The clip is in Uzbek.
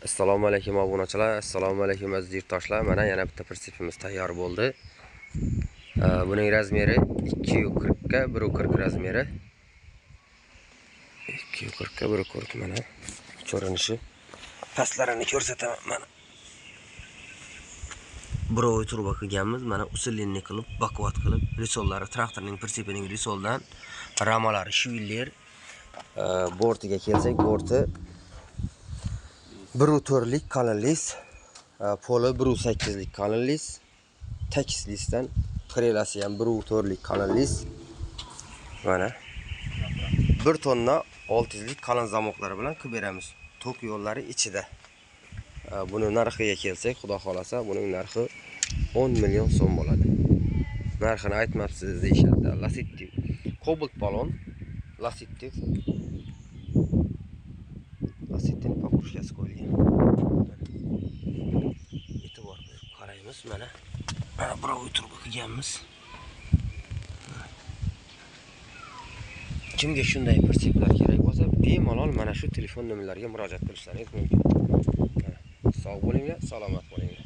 Assalomu alaykum obunachilar, assalomu alaykum aziz yurtdoshlar. Mana yana bitta pritsepimiz tayyor bo'ldi. Buning razmeri 240 ga 140 razmeri. 240 ga 140 mana. Ko'rinishi. Pastlarini ko'rsataman mana. Birovi turba qilganmiz. Mana usulini qilib, bakvat qilib, risollari traktorning pritsepining risoldan ramalari shiviller. Bortiga kelsak, borti 1.4lik qalinlik, poli 1.8lik qalinlik, tekislikdan trelasi ham 1.4lik qalinlik. Mana 1 tonna 600lik qalin zamoqlari bilan qilib beramiz. Tok yo'llari ichida. Buni narxiga kelsak, xudo xolasa, buning narxi 10 million so'm bo'ladi. Narxini aytmabsiz deyishadi. Lasetti Cobalt balon, Lasetti papushkasi qo'yilgan. E'tibor berib qaraymiz mana. Mana birov turib qilganmiz. Kimga shunday pritseplar kerak bo'lsa, bemalol mana shu telefon nomerlariga murojaat qilishlaringiz mumkin. Sog' bo'linglar, salomat bo'linglar.